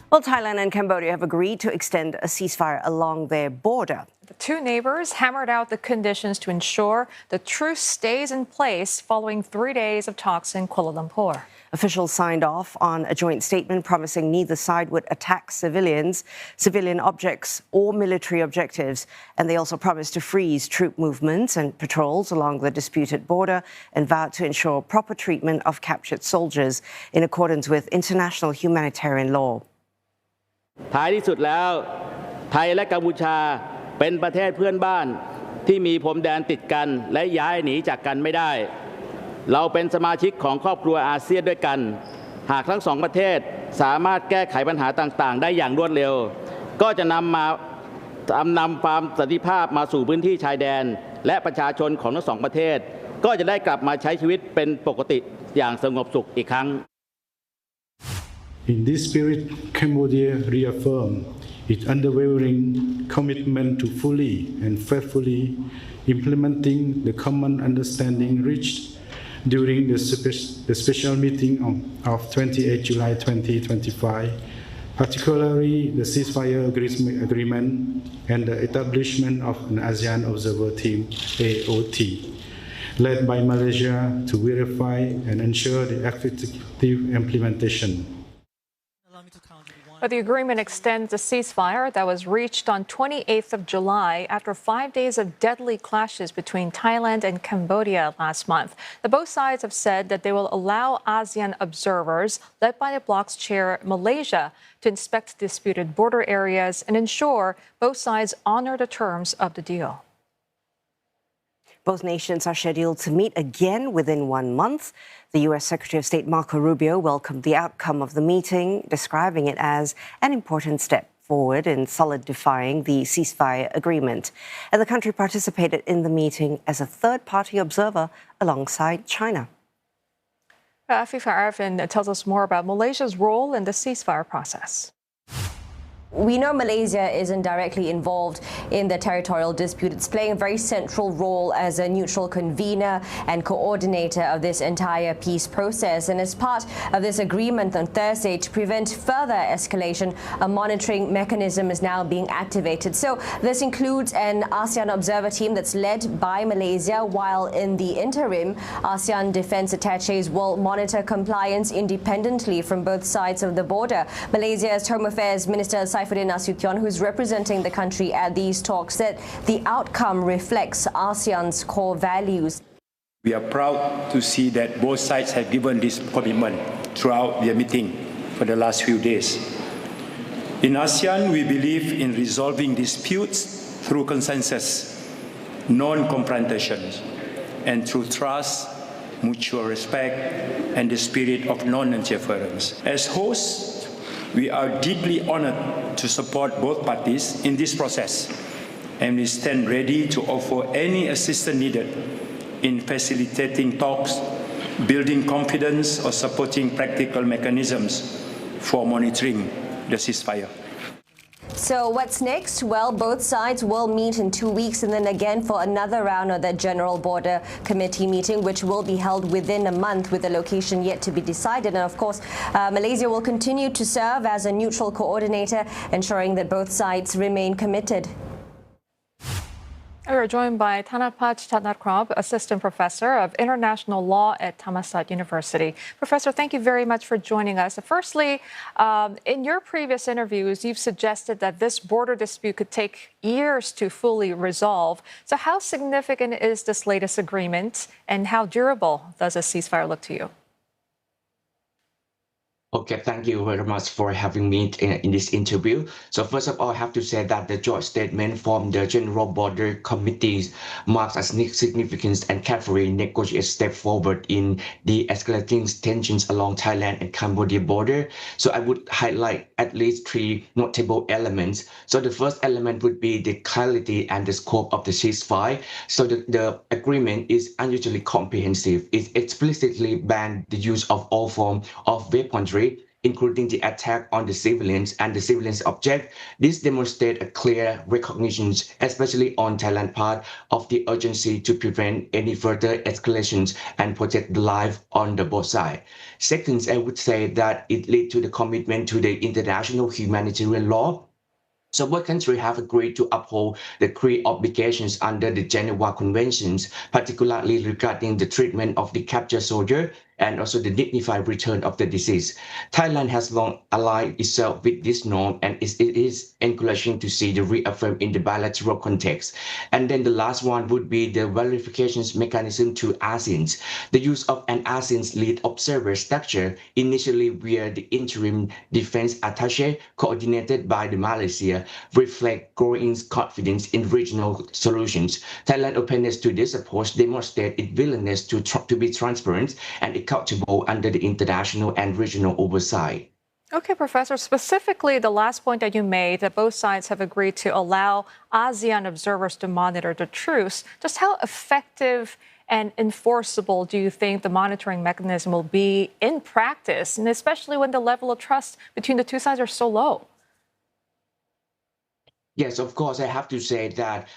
Well, Thailand and Cambodia have agreed to extend a ceasefire along their border. The two neighbors hammered out the conditions to ensure the truce stays in place following 3 days of talks in Kuala Lumpur. Officials signed off on a joint statement promising neither side would attack civilian objects or military objectives. And they also promised to freeze troop movements and patrols along the disputed border and vowed to ensure proper treatment of captured soldiers in accordance with international humanitarian law. ท้ายที่สุดแล้วไทยและกัมพูชาเป็นประเทศเพื่อนบ้านที่มีพรมแดนติดกันและย้ายหนีจากกันไม่ได้เราเป็นสมาชิกของครอบครัวอาเซียนด้วยกันหากทั้งสองประเทศสามารถแก้ไขปัญหาต่างๆได้อย่างรวดเร็วก็จะนำความสันติภาพมาสู่พื้นที่ชายแดนและประชาชนของทั้งสองประเทศก็จะได้กลับมาใช้ชีวิตเป็นปกติอย่างสงบสุขอีกครั้ง In this spirit, Cambodia reaffirmed its unwavering commitment to fully and faithfully implementing the common understanding reached during the special meeting of 28 July 2025, particularly the ceasefire agreement and the establishment of an ASEAN Observer Team, AOT, led by Malaysia to verify and ensure the effective implementation. But the agreement extends the ceasefire that was reached on 28th of July after 5 days of deadly clashes between Thailand and Cambodia last month. Both sides have said that they will allow ASEAN observers, led by the bloc's chair Malaysia, to inspect disputed border areas and ensure both sides honor the terms of the deal. Both nations are scheduled to meet again within 1 month. The U.S. Secretary of State Marco Rubio welcomed the outcome of the meeting, describing it as an important step forward in solidifying the ceasefire agreement. And the country participated in the meeting as a third-party observer alongside China. Afifa Arifin tells us more about Malaysia's role in the ceasefire process. We know Malaysia isn't directly involved in the territorial dispute. It's playing a very central role as a neutral convener and coordinator of this entire peace process. And as part of this agreement on Thursday to prevent further escalation, a monitoring mechanism is now being activated. So this includes an ASEAN observer team that's led by Malaysia, while in the interim, ASEAN defense attaches will monitor compliance independently from both sides of the border. Malaysia's Home Affairs Minister Saifuddin Nasution, who's representing the country at these talks, said the outcome reflects ASEAN's core values. We are proud to see that both sides have given this commitment throughout their meeting for the last few days. In ASEAN, we believe in resolving disputes through consensus, non-confrontation, and through trust, mutual respect, and the spirit of non-interference. As hosts, we are deeply honored to support both parties in this process, and we stand ready to offer any assistance needed in facilitating talks, building confidence, or supporting practical mechanisms for monitoring the ceasefire. So what's next? Well, both sides will meet in 2 weeks and then again for another round of the General Border Committee meeting, which will be held within a month with the location yet to be decided. And of course, Malaysia will continue to serve as a neutral coordinator, ensuring that both sides remain committed. We are joined by Thanapat Chatinakrob, Assistant Professor of International Law at Thammasat University. Professor, thank you very much for joining us. Firstly, in your previous interviews, you've suggested that this border dispute could take years to fully resolve. So how significant is this latest agreement, and how durable does a ceasefire look to you? Okay, thank you very much for having me in this interview. So first of all, I have to say that the joint statement from the General Border Committee marks a significant and carefully negotiated step forward in the escalating tensions along Thailand and Cambodia border. So I would highlight at least 3 notable elements. So the first element would be the clarity and the scope of the ceasefire. So the agreement is unusually comprehensive. It explicitly banned the use of all forms of weaponry, including the attack on the civilians and the civilians object. This demonstrates a clear recognition, especially on Thailand's part, of the urgency to prevent any further escalations and protect the life on the both sides. Second, I would say that it leads to the commitment to the international humanitarian law. So both countries have agreed to uphold the key obligations under the Geneva Conventions, particularly regarding the treatment of the captured soldier and also the dignified return of the deceased. Thailand has long allied itself with this norm, and it is encouraging to see the reaffirmed in the bilateral context. And then the last one would be the verifications mechanism to ASEAN. The use of an ASEAN lead observer structure, initially via the interim defense attaché coordinated by the Malaysia, reflect growing confidence in regional solutions. Thailand's openness to this approach demonstrates its willingness to be transparent and accountable under the international and regional oversight. Okay, Professor, specifically the last point that you made, that both sides have agreed to allow ASEAN observers to monitor the truce. Just how effective and enforceable do you think the monitoring mechanism will be in practice, and especially when the level of trust between the two sides are so low? Yes, of course, I have to say that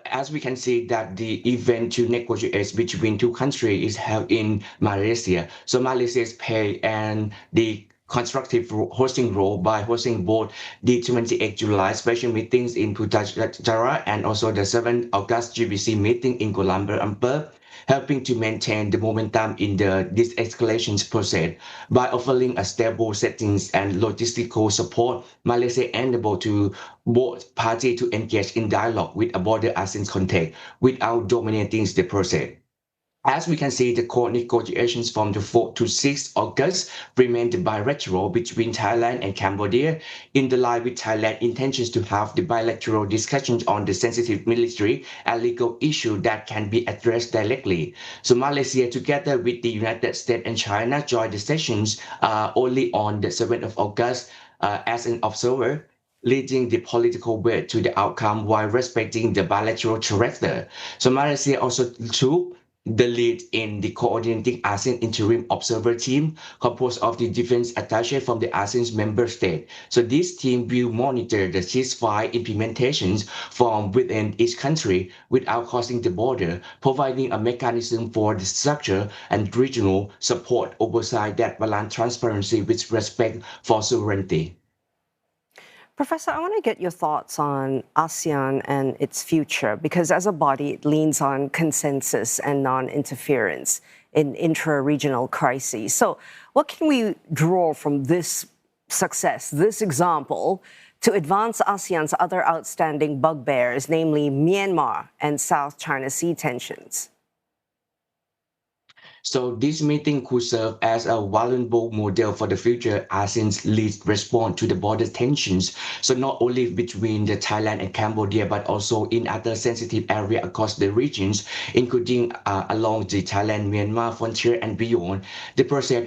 as we can see that the event to negotiate between two countries is held in Malaysia. So Malaysia's pay and the constructive hosting role by hosting both the 28 July special meetings in Putrajaya and also the 7 August GBC meeting in Kuala Lumpur, helping to maintain the momentum in the de-escalation process. By offering a stable settings and logistical support, Malaysia enabled to both parties to engage in dialogue with a broader ASEAN context without dominating the process. As we can see, the core negotiations from the 4th to 6th August remained bilateral between Thailand and Cambodia, in the line with Thailand's intentions to have the bilateral discussions on the sensitive military and legal issue that can be addressed directly. So Malaysia, together with the United States and China, joined the sessions only on the 7th of August as an observer, leading the political weight to the outcome while respecting the bilateral character. So Malaysia also took the lead in the coordinating ASEAN interim observer team composed of the defense attaché from the ASEAN member state. So this team will monitor the ceasefire implementations from within each country without crossing the border, providing a mechanism for the structure and regional support oversight that balance transparency with respect for sovereignty. Professor, I want to get your thoughts on ASEAN and its future, because as a body, it leans on consensus and non-interference in intra-regional crises. So what can we draw from this success, this example, to advance ASEAN's other outstanding bugbears, namely Myanmar and South China Sea tensions? So this meeting could serve as a valuable model for the future ASEAN's lead response to the border tensions. So not only between the Thailand and Cambodia, but also in other sensitive areas across the regions, including along the Thailand-Myanmar frontier and beyond. The process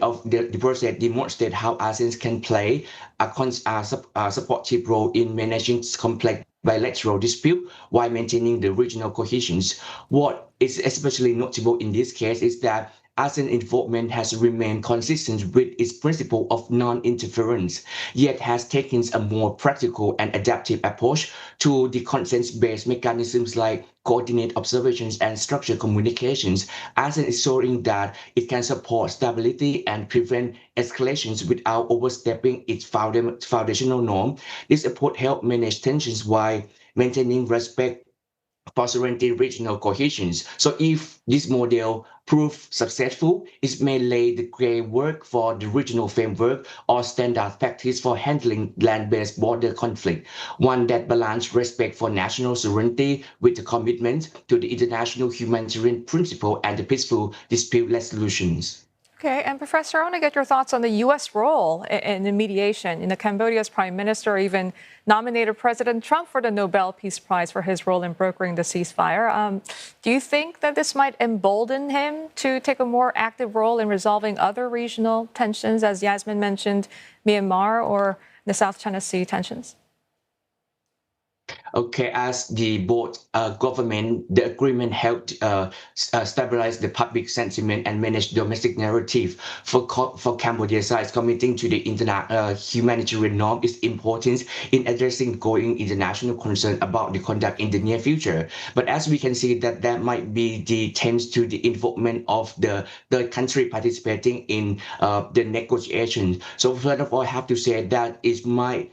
demonstrates how ASEAN can play a supportive role in managing complex bilateral dispute while maintaining the regional cohesion. What is especially notable in this case is that ASEAN involvement has remained consistent with its principle of non-interference, yet has taken a more practical and adaptive approach to the consent-based mechanisms like coordinate observations and structured communications. ASEAN is showing that it can support stability and prevent escalations without overstepping its foundational norm. This approach helps manage tensions while maintaining respect for sovereignty regional cohesion. So if this model proves successful, it may lay the groundwork for the regional framework or standard practice for handling land-based border conflict, one that balances respect for national sovereignty with the commitment to the international humanitarian principle and the peaceful dispute resolutions. Okay, and Professor, I want to get your thoughts on the U.S. role in the mediation. Cambodia's prime minister even nominated President Trump for the Nobel Peace Prize for his role in brokering the ceasefire. Do you think that this might embolden him to take a more active role in resolving other regional tensions, as Yasmin mentioned, Myanmar or the South China Sea tensions? Okay, as the both government, the agreement helped stabilize the public sentiment and manage domestic narrative. For Cambodia side, committing to the humanitarian norm is important in addressing growing international concern about the conduct in the near future. But as we can see that there might be the tends to the involvement of the third country participating in the negotiation. So first of all, I have to say that it might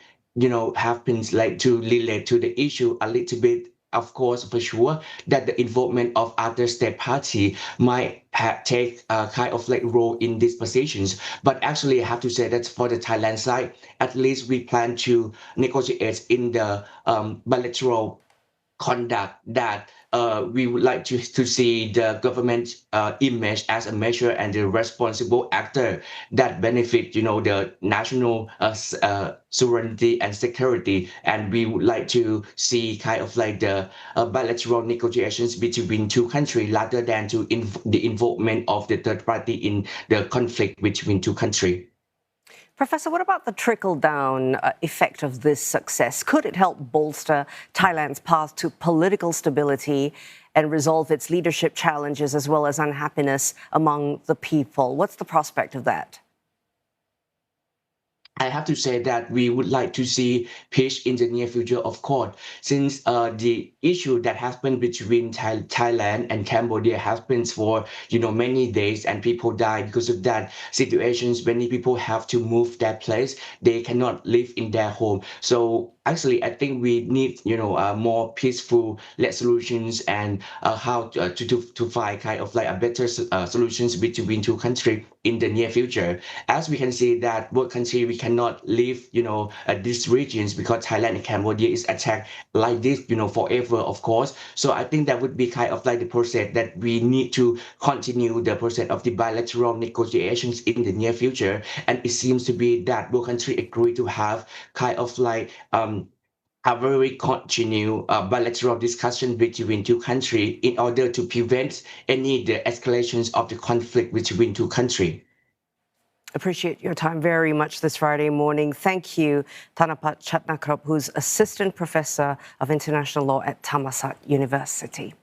happens like to relate to the issue a little bit, of course, for sure, that the involvement of other state party might take a kind of like role in these positions. But actually, I have to say that for the Thailand side, at least we plan to negotiate in the bilateral conduct that we would like to see the government image as a measure and the responsible actor that benefit, the national sovereignty and security. And we would like to see kind of like the bilateral negotiations between two countries rather than to the involvement of the third party in the conflict between two countries. Professor, what about the trickle-down effect of this success? Could it help bolster Thailand's path to political stability and resolve its leadership challenges as well as unhappiness among the people? What's the prospect of that? I have to say that we would like to see peace in the near future, of course, since the issue that happened between Thailand and Cambodia happens for many days, and people die because of that situations. Many people have to move their place; they cannot live in their home. So actually, I think we need more peaceful solutions and how to find kind of like a better solutions between two countries in the near future. As we can see that both countries we cannot live these regions because Thailand and Cambodia is attacked like this forever, of course. So I think that would be kind of like the process that we need to continue the process of the bilateral negotiations in the near future. And it seems to be that both countries agree to have kind of like a very continued bilateral discussion between two countries in order to prevent any the escalations of the conflict between two countries. Appreciate your time very much this Friday morning. Thank you, Thanapat Chatinakrob, who's Assistant Professor of International Law at Thammasat University.